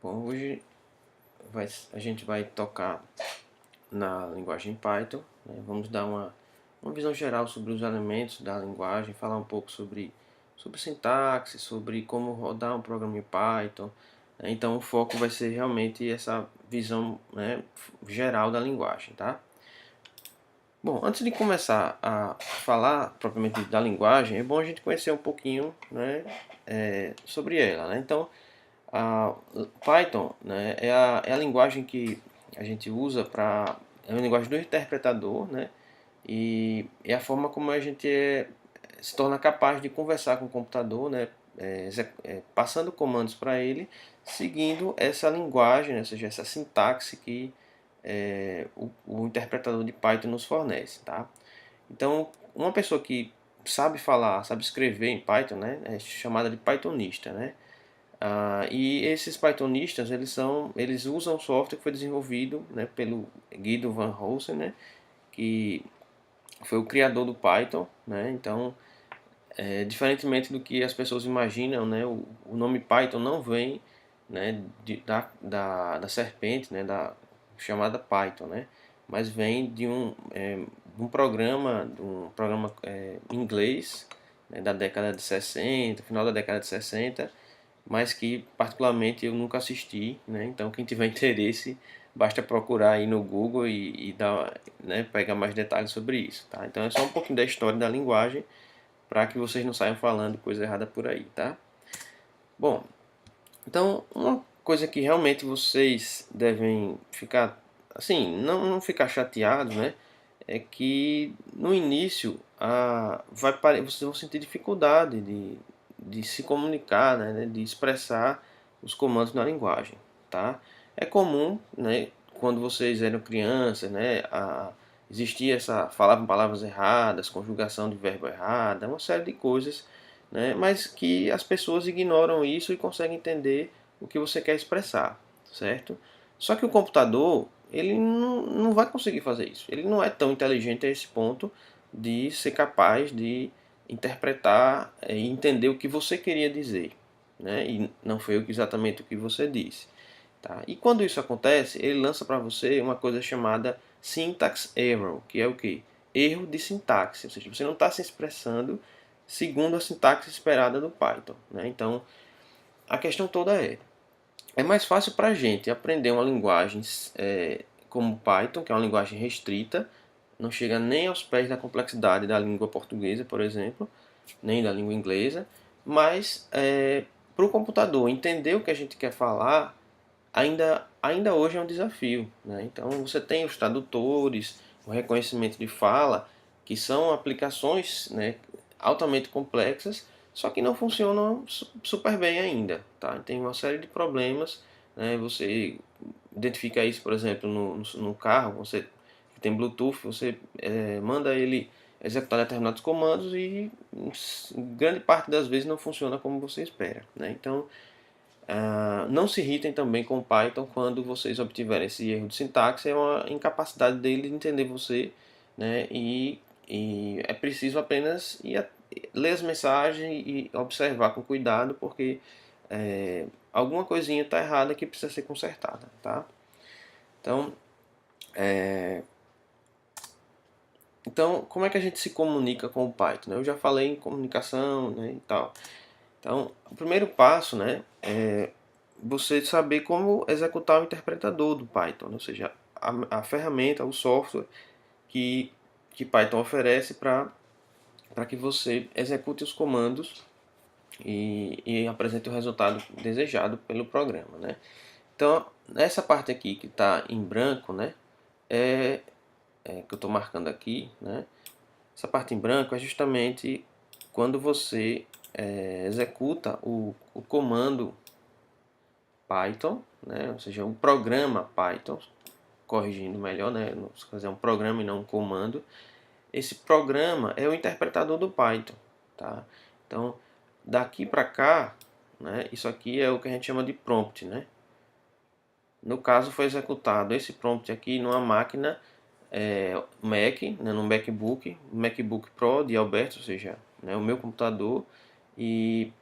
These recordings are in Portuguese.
Bom, hoje a gente vai tocar na linguagem Python, né? Vamos dar uma visão geral sobre os elementos da linguagem, falar um pouco sobre sintaxe, sobre como rodar um programa em Python, né? Então o foco vai ser realmente essa visão, né, geral da linguagem, tá? Bom, antes de começar a falar propriamente da linguagem, é bom a gente conhecer um pouquinho, né, sobre ela, né? Então, a Python, né, é a linguagem que a gente usa para... É uma linguagem do interpretador, né? E é a forma como a gente se torna capaz de conversar com o computador, né? Passando comandos para ele, seguindo essa linguagem, né? Ou seja, essa sintaxe que o interpretador de Python nos fornece, tá? Então, uma pessoa que sabe falar, sabe escrever em Python, né, é chamada de Pythonista, né? E esses Pythonistas, eles usam software que foi desenvolvido, né, pelo Guido van Rossum, né, que foi o criador do Python, né? Então, diferentemente do que as pessoas imaginam, né, o nome Python não vem, né, da serpente, né, da chamada Python, né, mas vem de um programa inglês, né, da década de 60, final da década de 60, mas que particularmente eu nunca assisti, né? Então quem tiver interesse, basta procurar aí no Google e dar, né, pegar mais detalhes sobre isso, tá? Então é só um pouquinho da história da linguagem para que vocês não saiam falando coisa errada por aí, tá? Bom, então uma coisa que realmente vocês devem ficar, assim, não ficar chateados, né? É que no início vocês vão sentir dificuldade de se comunicar, né? De expressar os comandos na linguagem, tá? É comum, né? Quando vocês eram crianças, né? Existia falavam palavras erradas, conjugação de verbo errada, uma série de coisas, né? Mas que as pessoas ignoram isso e conseguem entender o que você quer expressar, certo? Só que o computador, ele não vai conseguir fazer isso. Ele não é tão inteligente a esse ponto de ser capaz de interpretar e entender o que você queria dizer, né? E não foi exatamente o que você disse. Tá? E quando isso acontece, ele lança para você uma coisa chamada syntax error, que é o que? Erro de sintaxe, ou seja, você não está se expressando segundo a sintaxe esperada do Python, né? Então, a questão toda é mais fácil para a gente aprender uma linguagem como Python, que é uma linguagem restrita, não chega nem aos pés da complexidade da língua portuguesa, por exemplo, nem da língua inglesa, mas para o computador entender o que a gente quer falar, ainda hoje é um desafio, né? Então você tem os tradutores, o reconhecimento de fala, que são aplicações, né, altamente complexas, só que não funcionam super bem ainda, tá? Tem uma série de problemas, né? Você identifica isso, por exemplo, no carro, você que tem Bluetooth, você manda ele executar determinados comandos e grande parte das vezes não funciona como você espera, né? Então, não se irritem também com o Python quando vocês obtiverem esse erro de sintaxe, é uma incapacidade dele de entender você, né? E é preciso apenas ler as mensagens e observar com cuidado, porque alguma coisinha está errada que precisa ser consertada, tá? Então, como é que a gente se comunica com o Python, né? Eu já falei em comunicação, né, e tal. Então, o primeiro passo, né, é você saber como executar o interpretador do Python, ou seja, a ferramenta, o software que Python oferece para que você execute os comandos e apresente o resultado desejado pelo programa, né? Então, nessa parte aqui que está em branco, né, é, que eu estou marcando aqui, né, essa parte em branco é justamente quando você executa o comando Python, né? Ou seja, um programa Python, corrigindo melhor, né? Se quiser um programa e não um comando. Esse programa é o interpretador do Python, tá? Então, daqui para cá, né? Isso aqui é o que a gente chama de prompt, né? No caso, foi executado esse prompt aqui numa máquina Mac, né, no MacBook Pro de Alberto, ou seja, né, o meu computador, e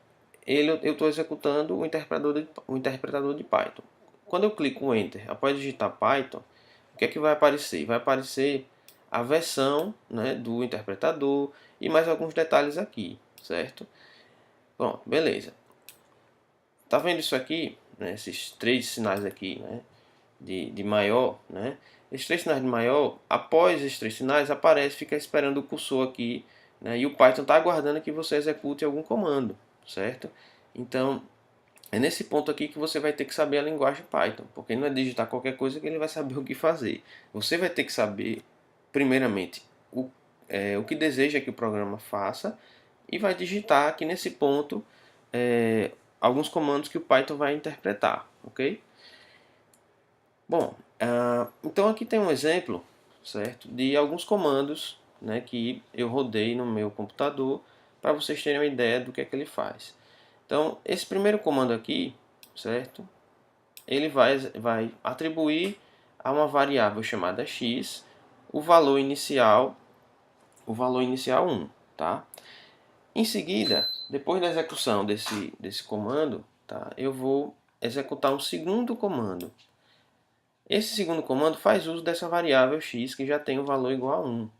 eu estou executando o interpretador de Python. Quando eu clico Enter, após digitar Python, o que é que vai aparecer? Vai aparecer a versão, né, do interpretador e mais alguns detalhes aqui, certo? Bom, beleza. Tá vendo isso aqui? Né, esses três sinais aqui, né, de maior, né? Esses três sinais de maior, após esses três sinais, aparece, fica esperando o cursor aqui, né, e o Python está aguardando que você execute algum comando, certo? Então, é nesse ponto aqui que você vai ter que saber a linguagem Python, porque não é digitar qualquer coisa que ele vai saber o que fazer. Você vai ter que saber, primeiramente, o que deseja que o programa faça e vai digitar aqui nesse ponto alguns comandos que o Python vai interpretar, ok? Bom, então aqui tem um exemplo, certo, de alguns comandos, né, que eu rodei no meu computador para vocês terem uma ideia do que é que ele faz. Então, esse primeiro comando aqui, certo, ele vai atribuir a uma variável chamada x o valor inicial 1, tá? Em seguida, depois da execução desse comando, tá, eu vou executar um segundo comando. Esse segundo comando faz uso dessa variável x que já tem o valor igual a 1.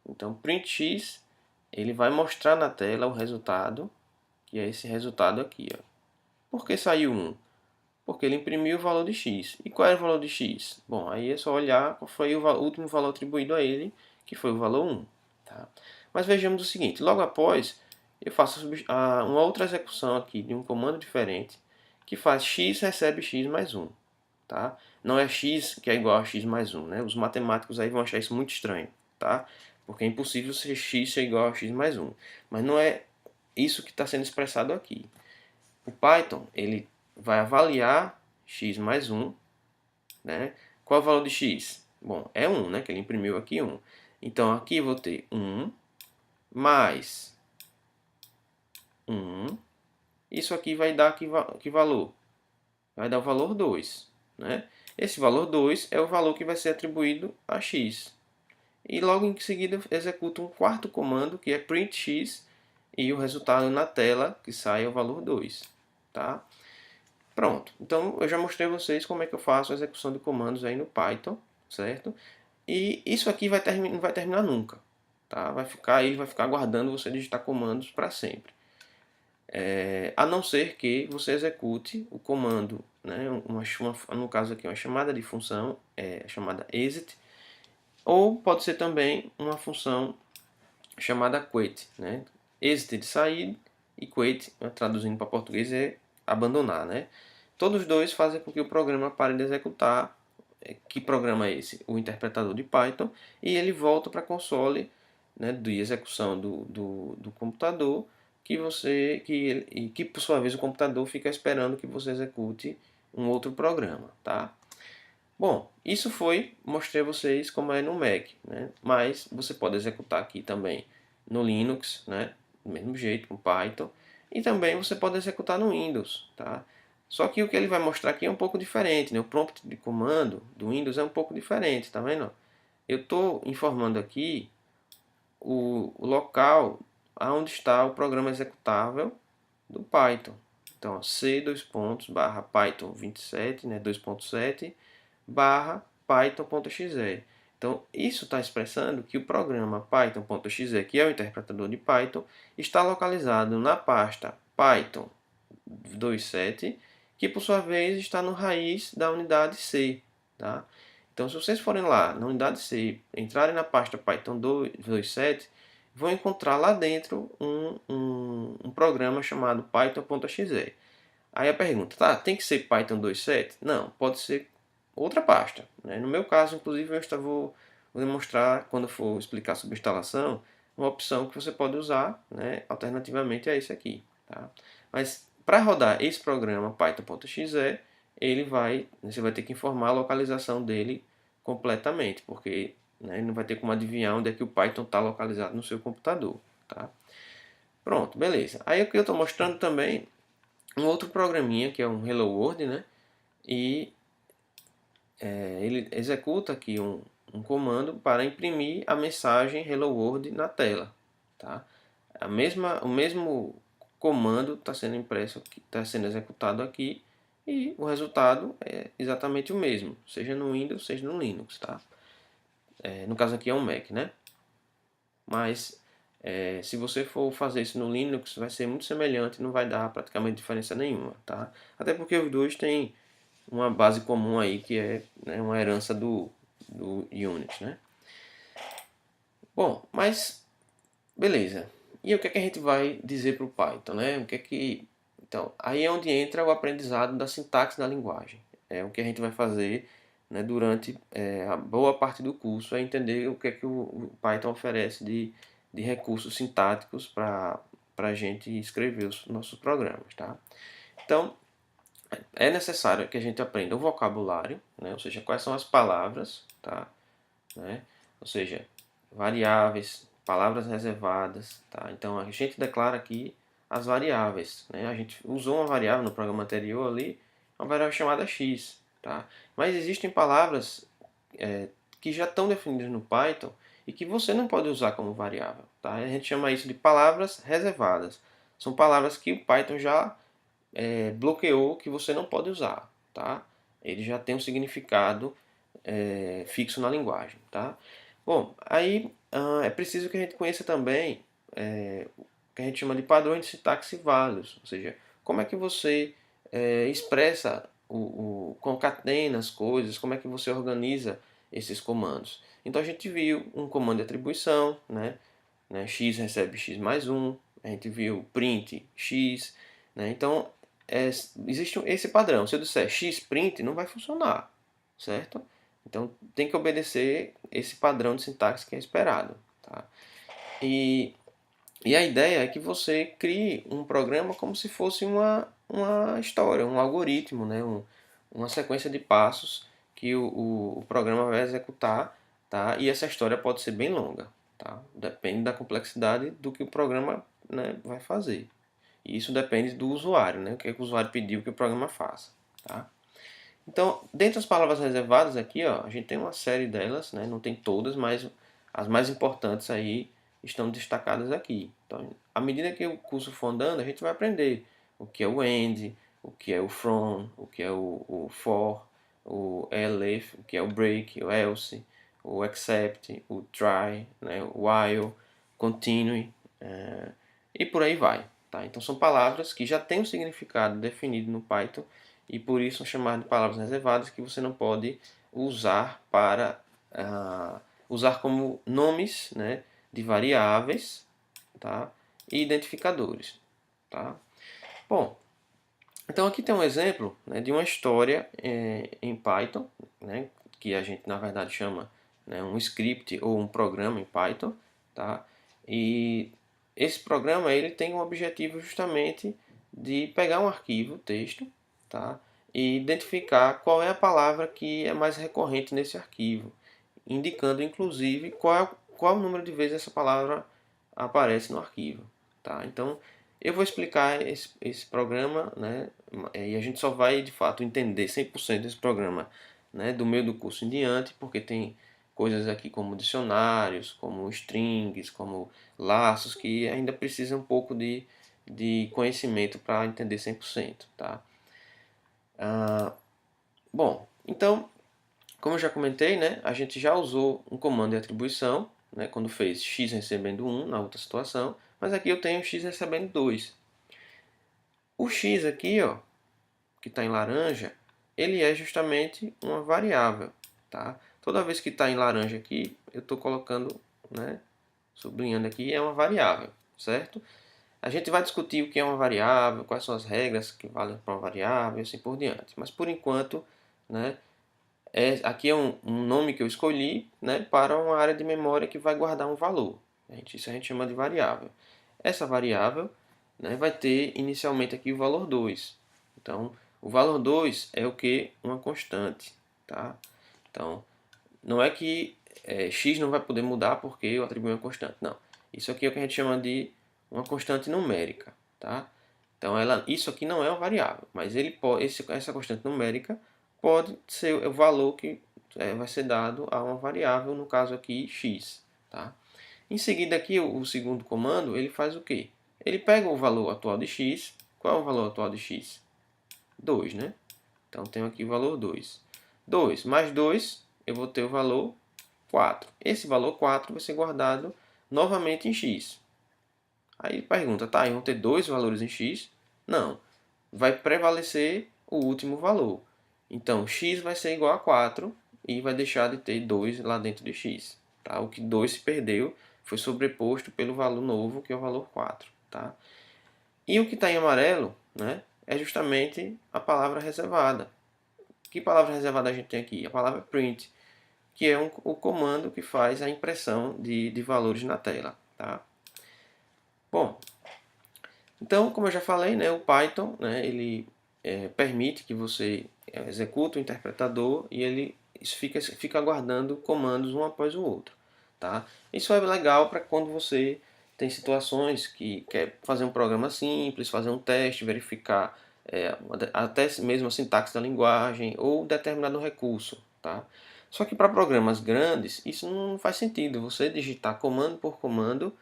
Então, print x, ele vai mostrar na tela o resultado, que é esse resultado aqui. Ó. Por que saiu 1? Porque ele imprimiu o valor de x. E qual era o valor de x? Bom, aí é só olhar qual foi o último valor atribuído a ele, que foi o valor 1. Tá? Mas vejamos o seguinte, logo após, eu faço uma outra execução aqui de um comando diferente, que faz x recebe x mais 1. Tá? Não é x que é igual a x mais 1. Né? Os matemáticos aí vão achar isso muito estranho. Tá? Porque é impossível ser x ser igual a x mais 1. Mas não é isso que está sendo expressado aqui. O Python ele vai avaliar x mais 1. Né? Qual é o valor de x? Bom, é 1, né? Que ele imprimiu aqui 1. Então aqui eu vou ter 1 mais 1. Isso aqui vai dar que valor? Vai dar o valor 2. Né? Esse valor 2 é o valor que vai ser atribuído a x. E logo em seguida eu executo um quarto comando, que é print x, e o resultado na tela que sai é o valor 2. Tá? Pronto. Então eu já mostrei a vocês como é que eu faço a execução de comandos aí no Python, certo? E isso aqui não vai terminar nunca. Tá? Ele vai ficar aguardando você digitar comandos para sempre. A não ser que você execute o comando, né, no caso aqui, uma chamada de função, chamada exit, ou pode ser também uma função chamada quit. Né? Exit de sair e quit, traduzindo para português, é abandonar. Né? Todos os dois fazem com que o programa pare de executar. Que programa é esse? O interpretador de Python, e ele volta para a console, né, de execução do computador, que por sua vez o computador fica esperando que você execute um outro programa, tá? Bom, isso mostrei a vocês como é no Mac, né? Mas você pode executar aqui também no Linux, né? Do mesmo jeito, com Python, e também você pode executar no Windows, tá? Só que o que ele vai mostrar aqui é um pouco diferente, né? O prompt de comando do Windows é um pouco diferente, tá vendo? Eu estou informando aqui o local onde está o programa executável do Python. Então, C dois pontos barra Python 27, né, 2.7 barra Python.exe. Então, isso está expressando que o programa Python.exe, que é o interpretador de Python, está localizado na pasta Python 27, que por sua vez está no raiz da unidade C. Tá? Então, se vocês forem lá na unidade C, entrarem na pasta Python 27, vão encontrar lá dentro um programa chamado Python.exe. Aí a pergunta, tá, tem que ser Python 2.7? Não, pode ser outra pasta. Né? No meu caso, inclusive, vou demonstrar, quando for explicar sobre instalação, uma opção que você pode usar, né, alternativamente a esse aqui. Tá? Mas para rodar esse programa Python.exe, você vai ter que informar a localização dele completamente, porque, né, não vai ter como adivinhar onde é que o Python está localizado no seu computador. Tá? Pronto, beleza. Aí aqui eu estou mostrando também um outro programinha que é um Hello World, né? E ele executa aqui um comando para imprimir a mensagem Hello World na tela. Tá? O mesmo comando está sendo impresso, está sendo executado aqui, e o resultado é exatamente o mesmo, seja no Windows, seja no Linux, tá? No caso aqui é um Mac, né? Mas se você for fazer isso no Linux, vai ser muito semelhante, não vai dar praticamente diferença nenhuma, tá? Até porque os dois têm uma base comum aí, que é, né, uma herança do Unix, né? Bom, mas beleza. E o que é que a gente vai dizer para o Python, né? O que é que... Então, aí é onde entra o aprendizado da sintaxe da linguagem. É o que a gente vai fazer, né, durante a boa parte do curso, é entender o que é que o Python oferece de recursos sintáticos para a gente escrever os nossos programas, tá? Então, é necessário que a gente aprenda o vocabulário, né? Ou seja, quais são as palavras, tá? Né? Ou seja, variáveis, palavras reservadas, tá? Então a gente declara aqui as variáveis, né? A gente usou uma variável no programa anterior ali, uma variável chamada x, tá? Mas existem palavras que já estão definidas no Python e que você não pode usar como variável, tá? A gente chama isso de palavras reservadas. São palavras que o Python já bloqueou, que você não pode usar, tá? Ele já tem um significado fixo na linguagem, tá? Bom, aí é preciso que a gente conheça também o que a gente chama de padrões de sintaxe válidos, ou seja, como é que você expressa, concatena as coisas, como é que você organiza esses comandos. Então a gente viu um comando de atribuição, né, x recebe x mais 1, a gente viu print x, né, então existe esse padrão. Se eu disser xprint, não vai funcionar, certo? Então tem que obedecer esse padrão de sintaxe que é esperado, tá? E a ideia é que você crie um programa como se fosse uma história, um algoritmo, né? Uma sequência de passos que o programa vai executar, tá? E essa história pode ser bem longa, tá? Depende da complexidade do que o programa, né, vai fazer. E isso depende do usuário, né? O que é que o usuário pediu que o programa faça, tá? Então, dentre as palavras reservadas aqui, ó, a gente tem uma série delas, né? Não tem todas, mas as mais importantes aí estão destacadas aqui. Então, à medida que o curso for andando, a gente vai aprender o que é o end, o que é o from, o que é o for, o elif, o que é o break, o else, o except, o try, né? O while, continue, e por aí vai. Tá? Então, são palavras que já têm um significado definido no Python e por isso são chamadas de palavras reservadas, que você não pode usar para usar como nomes, né, de variáveis, tá, e identificadores, tá? Bom, então aqui tem um exemplo, né, de uma história em Python, né, que a gente na verdade chama, né, um script ou um programa em Python, tá? E esse programa ele tem o objetivo justamente de pegar um arquivo, texto, tá? E identificar qual é a palavra que é mais recorrente nesse arquivo, indicando inclusive qual o número de vezes essa palavra aparece no arquivo, tá? Então eu vou explicar esse programa, né? E a gente só vai de fato entender 100% desse programa, né, do meio do curso em diante, porque tem coisas aqui como dicionários, como strings, como laços, que ainda precisam um pouco de conhecimento para entender 100%, tá? Bom, então, como eu já comentei, né, a gente já usou um comando de atribuição, né, quando fez x recebendo 1 na outra situação, mas aqui eu tenho x recebendo 2. O x aqui, ó, que está em laranja, ele é justamente uma variável, tá? Toda vez que está em laranja aqui, eu estou colocando, né, sublinhando aqui, é uma variável, certo? A gente vai discutir o que é uma variável, quais são as regras que valem para uma variável e assim por diante. Mas por enquanto, né, aqui é um nome que eu escolhi, né, para uma área de memória que vai guardar um valor. Isso a gente chama de variável. Essa variável, né, vai ter inicialmente aqui o valor 2. Então, o valor 2 é o que? Uma constante. Tá? Então, não é que x não vai poder mudar porque eu atribuí uma constante. Não. Isso aqui é o que a gente chama de uma constante numérica. Tá? Então, isso aqui não é uma variável, mas essa constante numérica pode ser o valor que vai ser dado a uma variável, no caso aqui x. Tá? Em seguida aqui, o segundo comando, ele faz o quê? ele pega o valor atual de x. Qual é o valor atual de x? 2, né? Então, tenho aqui o valor 2. 2 mais 2, eu vou ter o valor 4. Esse valor 4 vai ser guardado novamente em x. Aí pergunta, tá, vão ter dois valores em x? Não. Vai prevalecer o último valor. Então, x vai ser igual a 4 e vai deixar de ter 2 lá dentro de x. Tá? O que 2 se perdeu foi sobreposto pelo valor novo, que é o valor 4. Tá? E o que está em amarelo, né, é justamente a palavra reservada. Que palavra reservada a gente tem aqui? A palavra print, que é o comando que faz a impressão de valores na tela. Tá? Bom, então, como eu já falei, né, o Python, né, ele permite que você execute o interpretador e ele fica guardando comandos um após o outro. Tá? Isso é legal para quando você tem situações que quer fazer um programa simples, fazer um teste, verificar até mesmo a sintaxe da linguagem ou determinado recurso. Tá? Só que para programas grandes, isso não faz sentido. Você digitar comando por comando,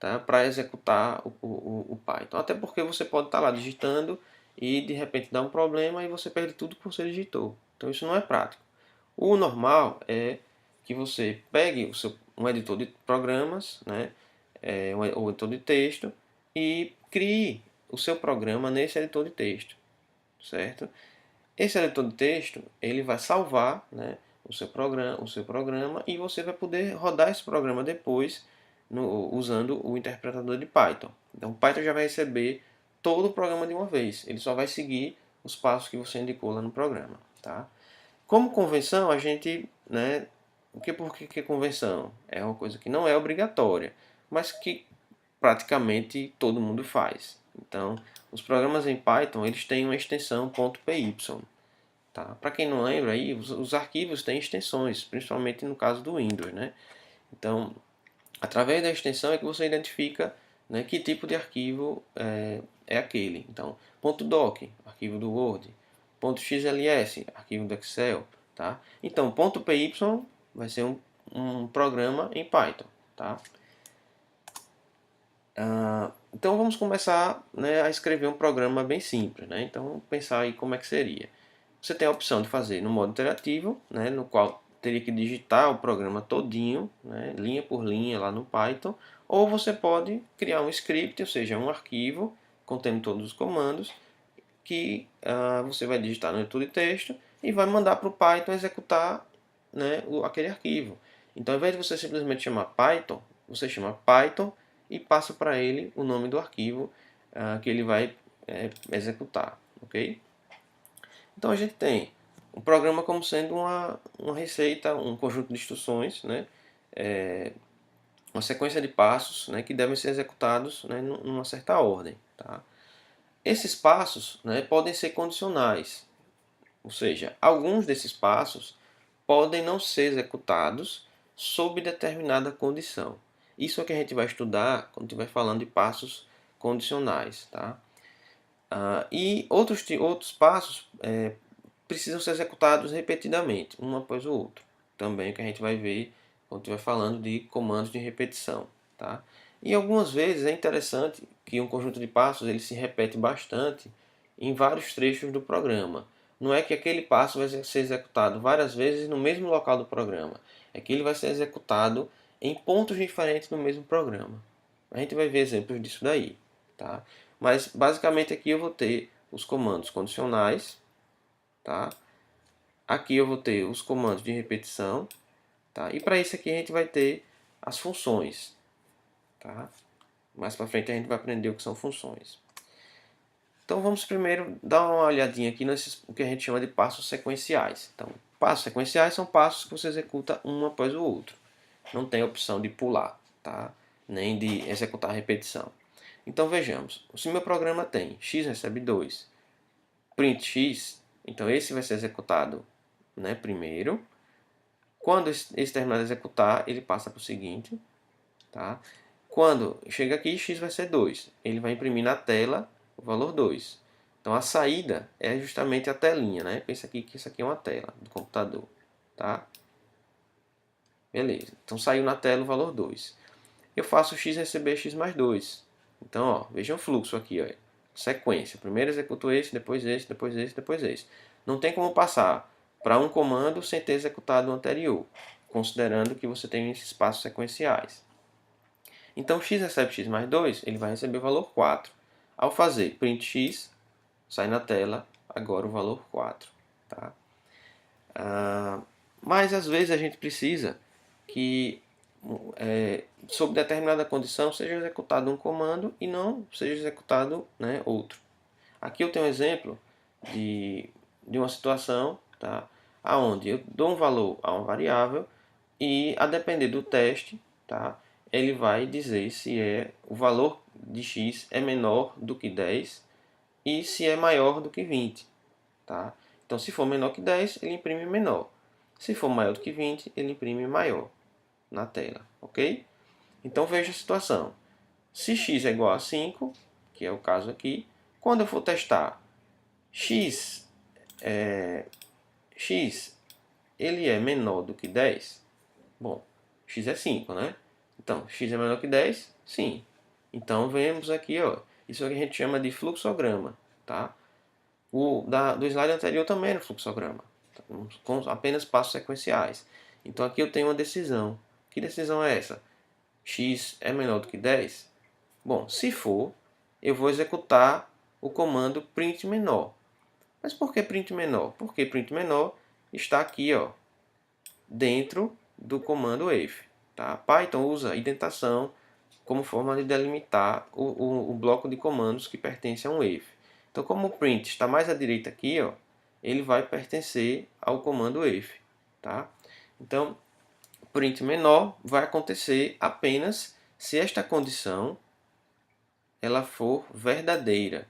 tá, para executar o Python. Até porque você pode estar lá digitando e de repente dá um problema e você perde tudo que você digitou. Então isso não é prático. O normal é que você pegue um editor de programas, né, um editor de texto, e crie o seu programa nesse editor de texto, certo? Esse editor de texto ele vai salvar, né, o seu programa e você vai poder rodar esse programa depois usando o interpretador de Python. Então o Python já vai receber todo o programa de uma vez. Ele só vai seguir os passos que você indicou lá no programa. Tá? Como convenção, a gente, né, por que convenção? É uma coisa que não é obrigatória, mas que praticamente todo mundo faz. Então, os programas em Python eles têm uma extensão .py. Tá? Para quem não lembra, aí, os arquivos têm extensões, principalmente no caso do Windows. Né? Então, através da extensão é que você identifica, né, que tipo de arquivo é aquele. Então, .doc, arquivo do Word, .xls, arquivo do Excel. Tá? Então, .py vai ser um programa em Python. Tá? Então vamos começar, né, a escrever um programa bem simples. Né? Então vamos pensar aí como é que seria. Você tem a opção de fazer no modo interativo, né, no qual teria que digitar o programa todinho, né, linha por linha lá no Python, ou você pode criar um script, ou seja, um arquivo contendo todos os comandos que você vai digitar no editor de texto e vai mandar para o Python executar, né, aquele arquivo. Então, ao invés de você simplesmente chamar Python, você chama Python e passa para ele o nome do arquivo que ele vai executar. Ok? Então, a gente tem um programa como sendo uma receita, um conjunto de instruções, né, uma sequência de passos, né, que devem ser executados, né, numa certa ordem. Tá? Esses passos, né, podem ser condicionais, ou seja, alguns desses passos podem não ser executados sob determinada condição. Isso é o que a gente vai estudar quando estiver falando de passos condicionais. Tá? E outros passos precisam ser executados repetidamente, um após o outro. Também que a gente vai ver quando estiver falando de comandos de repetição. Tá? E algumas vezes é interessante que um conjunto de passos ele se repete bastante em vários trechos do programa. Não é que aquele passo vai ser executado várias vezes no mesmo local do programa. É que ele vai ser executado em pontos diferentes no mesmo programa. A gente vai ver exemplos disso daí. Tá? Mas basicamente aqui eu vou ter os comandos condicionais. Tá? Aqui eu vou ter os comandos de repetição. Tá? E para isso aqui a gente vai ter as funções. Tá? Mais para frente a gente vai aprender o que são funções. Então vamos primeiro dar uma olhadinha aqui nesses o que a gente chama de passos sequenciais. Então, passos sequenciais são passos que você executa um após o outro. Não tem opção de pular, tá? Nem de executar a repetição. Então vejamos, se meu programa tem x recebe 2, print x, então esse vai ser executado, né, primeiro. Quando esse terminar de executar, ele passa para o seguinte. Tá? Quando chega aqui, x vai ser 2. Ele vai imprimir na tela o valor 2. Então a saída é justamente a telinha. Né? Pensa aqui que isso aqui é uma tela do computador. Tá? Beleza. Então saiu na tela o valor 2. Eu faço x receber x mais 2. Então, ó, vejam o fluxo aqui, ó, sequência. Primeiro executo esse, depois esse, depois esse, depois esse. Não tem como passar para um comando sem ter executado o anterior, considerando que você tem esses passos sequenciais. Então, x recebe x mais 2, ele vai receber o valor 4. Ao fazer print x, sai na tela agora o valor 4. Tá? Mas às vezes a gente precisa que sob determinada condição seja executado um comando e não seja executado, né, outro. Aqui eu tenho um exemplo de uma situação, tá, onde eu dou um valor a uma variável e, a depender do teste, tá, ele vai dizer se o valor de x é menor do que 10 e se é maior do que 20. Tá? Então, se for menor que 10, ele imprime menor. Se for maior do que 20, ele imprime maior na tela, ok? Então, veja a situação. Se x é igual a 5, que é o caso aqui, quando eu for testar x ele é menor do que 10, bom, x é 5, né? Então, x é menor que 10? Sim. Então, vemos aqui, ó, isso aqui a gente chama de fluxograma, tá? Do slide anterior também era fluxograma, com apenas passos sequenciais. Então aqui eu tenho uma decisão. Que decisão é essa? X é menor do que 10? Bom, se for, eu vou executar o comando print menor. Mas por que print menor? Porque print menor está aqui, ó, dentro do comando if. Tá? Python usa indentação como forma de delimitar o bloco de comandos que pertence a um if. Então, como o print está mais à direita aqui, ó, ele vai pertencer ao comando if. Tá? Então, print menor vai acontecer apenas se esta condição ela for verdadeira,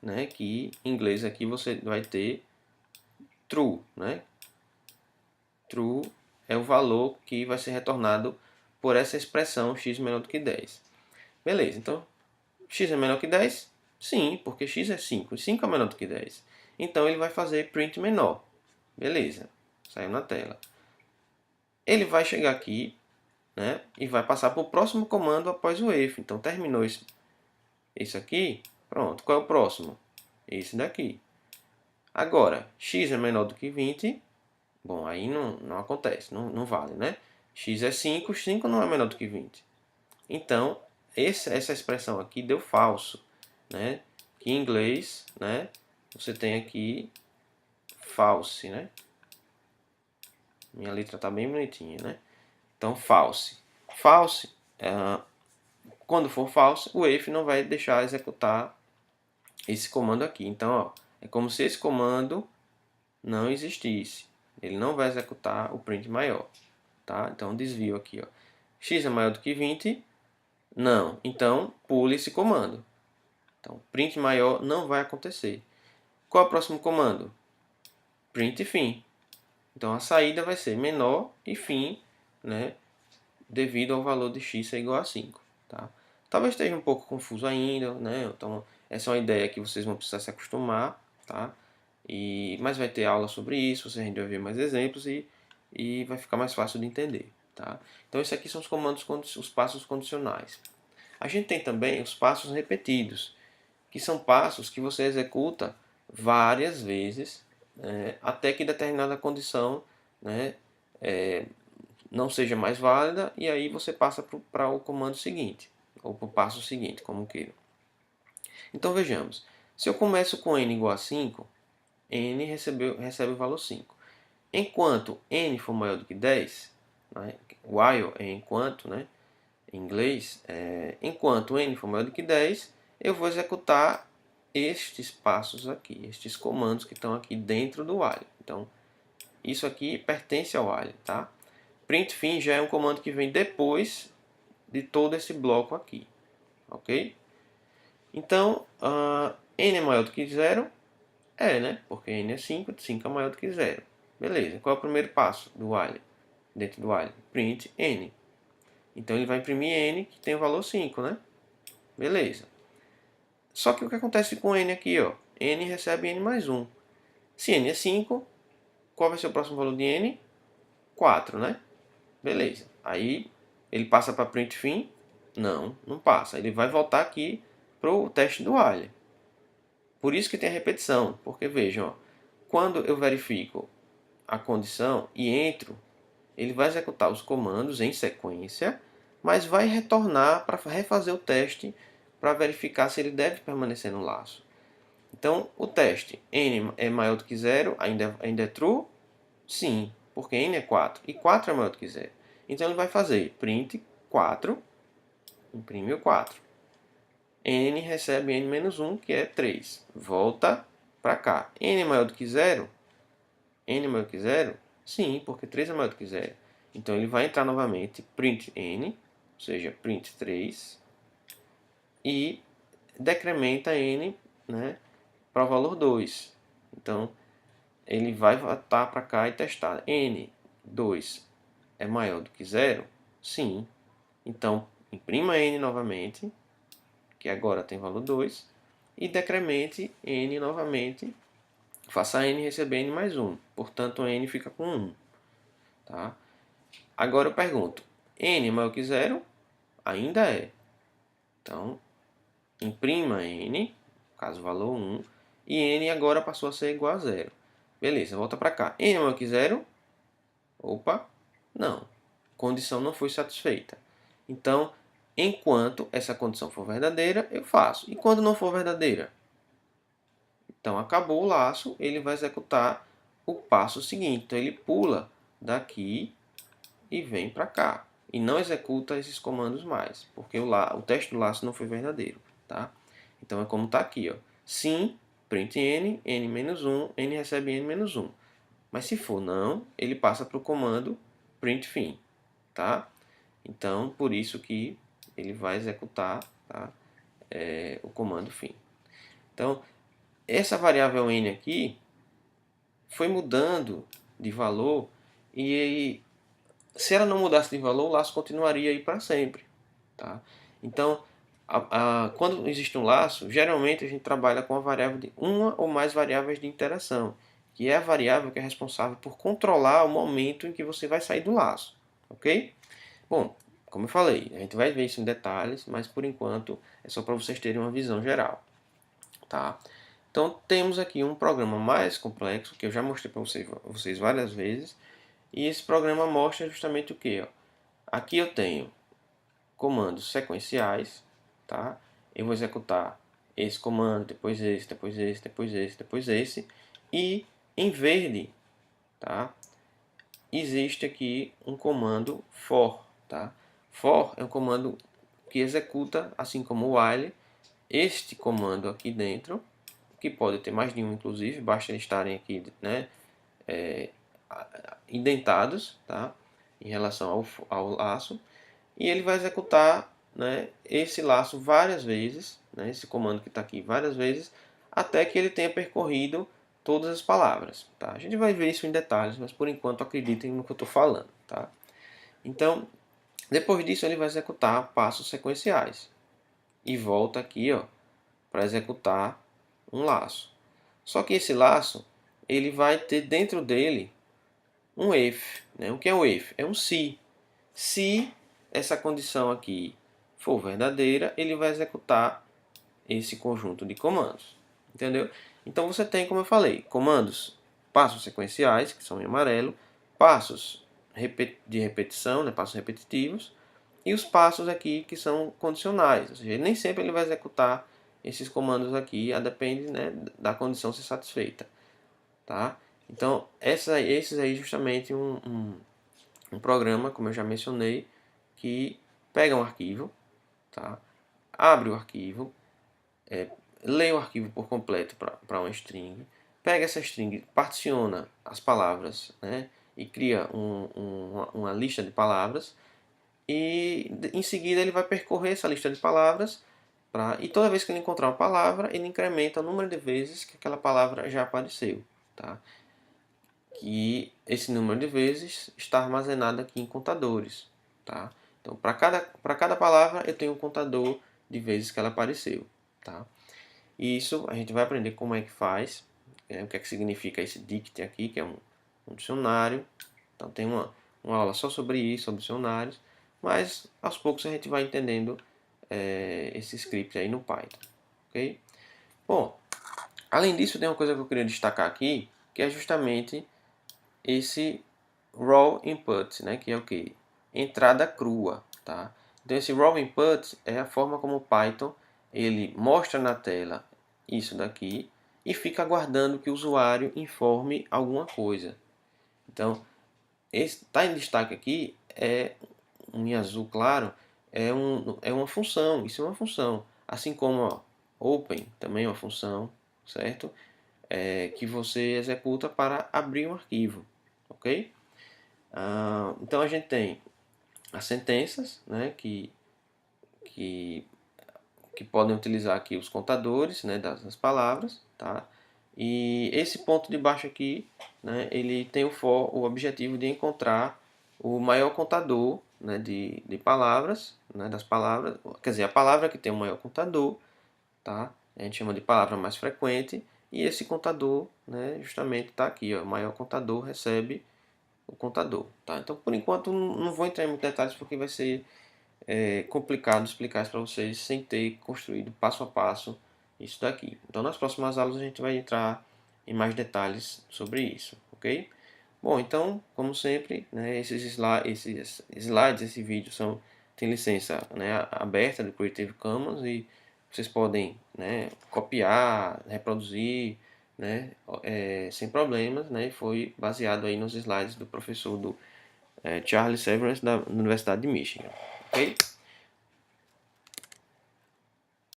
né? Que em inglês aqui você vai ter true, né? True é o valor que vai ser retornado por essa expressão x menor do que 10. Beleza, então x é menor que 10? Sim, porque x é 5 e 5 é menor do que 10. Então ele vai fazer print menor. Beleza, saiu na tela. Ele vai chegar aqui, né, e vai passar para o próximo comando após o if. Então terminou esse aqui, pronto. Qual é o próximo? Esse daqui. Agora, x é menor do que 20. Bom, aí não acontece, não vale, né? X é 5, 5 não é menor do que 20. Então, essa expressão aqui deu falso, né? Que em inglês, né, você tem aqui false, né? Minha letra está bem bonitinha, né? Então, false. False, quando for false, o if não vai deixar executar esse comando aqui. Então, ó, é como se esse comando não existisse. Ele não vai executar o print maior. Tá? Então, desvio aqui. Ó. X é maior do que 20? Não. Então, pule esse comando. Então, print maior não vai acontecer. Qual é o próximo comando? Print fim. Então, a saída vai ser menor e fim, né, devido ao valor de x ser igual a 5. Tá? Talvez esteja um pouco confuso ainda, né? Então, essa é uma ideia que vocês vão precisar se acostumar. Tá? Mas vai ter aula sobre isso, vocês ainda vai ver mais exemplos e vai ficar mais fácil de entender. Tá? Então, esses aqui são os comandos, os passos condicionais. A gente tem também os passos repetidos, que são passos que você executa várias vezes, até que determinada condição, né, não seja mais válida, e aí você passa para o comando seguinte, ou para o passo seguinte, como queira. Então vejamos, se eu começo com n igual a 5, n recebe o valor 5. Enquanto n for maior do que 10, né, while é enquanto, né, em inglês, enquanto n for maior do que 10, eu vou executar estes passos aqui, estes comandos que estão aqui dentro do while. Então, isso aqui pertence ao while, tá? Print fim já é um comando que vem depois de todo esse bloco aqui, ok? Então, n é maior do que 0? Né? Porque n é 5, 5 é maior do que 0. Beleza, qual é o primeiro passo do while? Dentro do while? Print n. Então ele vai imprimir n, que tem o valor 5, né? Beleza. Só que o que acontece com n aqui, ó? N recebe n mais 1. Se n é 5, qual vai ser o próximo valor de n? 4, né? Beleza. Aí ele passa para print fim, Não, não passa. Ele vai voltar aqui para o teste do while. Por isso que tem a repetição, porque vejam, ó, quando eu verifico a condição e entro, ele vai executar os comandos em sequência, mas vai retornar para refazer o teste para verificar se ele deve permanecer no laço. Então, o teste n é maior do que zero, ainda é true? Sim, porque n é 4 e 4 é maior do que zero. Então, ele vai fazer print 4, imprime o 4. N recebe n menos 1, que é 3. Volta para cá. N é maior do que zero? N é maior do que zero? Sim, porque 3 é maior do que zero. Então, ele vai entrar novamente, print n, ou seja, print 3, e decrementa n, né, para o valor 2. Então, ele vai voltar para cá e testar. N, 2 é maior do que zero? Sim. Então, imprima n novamente, que agora tem valor 2, e decremente n novamente, faça n receber n mais 1. Portanto, n fica com 1. Tá? Agora eu pergunto, n é maior que zero? Ainda é. Então, imprima n, caso valor 1, e n agora passou a ser igual a zero. Beleza, volta para cá. N é maior que zero? Opa, não. Condição não foi satisfeita. Então, enquanto essa condição for verdadeira, eu faço. E quando não for verdadeira? Então, acabou o laço, ele vai executar o passo seguinte. Então, ele pula daqui e vem para cá. E não executa esses comandos mais, porque o teste do laço não foi verdadeiro. Tá? Então, é como está aqui. Ó. Sim, print n, n menos 1, n recebe n menos 1. Mas se for não, ele passa para o comando print fim. Tá? Então, por isso que ele vai executar, tá? O comando fim. Então, essa variável n aqui foi mudando de valor e se ela não mudasse de valor, o laço continuaria aí para sempre. Tá? Então, quando existe um laço, geralmente a gente trabalha com a variável de uma ou mais variáveis de interação, que é a variável que é responsável por controlar o momento em que você vai sair do laço. Ok? Bom, como eu falei, a gente vai ver isso em detalhes, mas por enquanto é só para vocês terem uma visão geral. Tá? Então temos aqui um programa mais complexo, que eu já mostrei para vocês várias vezes, e esse programa mostra justamente o que? Aqui eu tenho comandos sequenciais, tá? Eu vou executar esse comando, depois esse, depois esse, depois esse, depois esse, e em verde, tá? Existe aqui um comando for, tá? For é um comando que executa, assim como o while, este comando aqui dentro, que pode ter mais de um inclusive, basta eles estarem aqui, né, indentados, tá? Em relação ao laço, e ele vai executar, né, esse laço várias vezes, né, esse comando que está aqui várias vezes, até que ele tenha percorrido todas as palavras. Tá? A gente vai ver isso em detalhes, mas por enquanto acreditem no que eu estou falando. Tá? Então, depois disso ele vai executar passos sequenciais e volta aqui para executar um laço. Só que esse laço ele vai ter dentro dele um if. Né? O que é um if? É um se. Se essa condição aqui for verdadeira, ele vai executar esse conjunto de comandos. Entendeu? Então você tem, como eu falei, comandos, passos sequenciais, que são em amarelo, passos de repetição, né, passos repetitivos, e os passos aqui que são condicionais. Ou seja, nem sempre ele vai executar esses comandos aqui, depende, né, da condição ser satisfeita. Tá? Então, esses aí justamente um programa, como eu já mencionei, que pega um arquivo, tá? Abre o arquivo, lê o arquivo por completo para uma string, pega essa string, particiona as palavras, né? E cria uma lista de palavras, e em seguida ele vai percorrer essa lista de palavras, e toda vez que ele encontrar uma palavra, ele incrementa o número de vezes que aquela palavra já apareceu. Tá? Que esse número de vezes está armazenado aqui em contadores. Tá? Então, para cada palavra, eu tenho um contador de vezes que ela apareceu. Tá? E isso a gente vai aprender como é que faz, o que é que significa esse dict aqui, que é um dicionário. Então, tem uma aula só sobre isso, sobre dicionários, mas aos poucos a gente vai entendendo esse script aí no Python, ok? Bom, além disso, tem uma coisa que eu queria destacar aqui, que é justamente esse raw input, né? Que é o que? Entrada crua, tá? Então esse raw input é a forma como o Python ele mostra na tela isso daqui e fica aguardando que o usuário informe alguma coisa. Então, esse está em destaque aqui é em azul claro, é uma função, isso é uma função. Assim como ó, open também é uma função, certo? Que você executa para abrir um arquivo, ok? Então a gente tem as sentenças, né, que, que podem utilizar aqui os contadores, né, das palavras, tá? E esse ponto de baixo aqui, né, ele tem o objetivo de encontrar o maior contador, né, de palavras, né, das palavras, quer dizer, a palavra que tem o maior contador, tá? A gente chama de palavra mais frequente, e esse contador, né, justamente está aqui, ó, o maior contador recebe o contador, tá? Então, por enquanto, não vou entrar em muitos detalhes porque vai ser complicado explicar isso para vocês sem ter construído passo a passo isso daqui. Então, nas próximas aulas a gente vai entrar em mais detalhes sobre isso, ok? Bom, então, como sempre, né, esses slides, esse vídeo tem licença, né, aberta do Creative Commons e vocês podem, né, copiar, reproduzir, né, sem problemas, né, e foi baseado aí nos slides do professor Charles Severance da Universidade de Michigan, ok?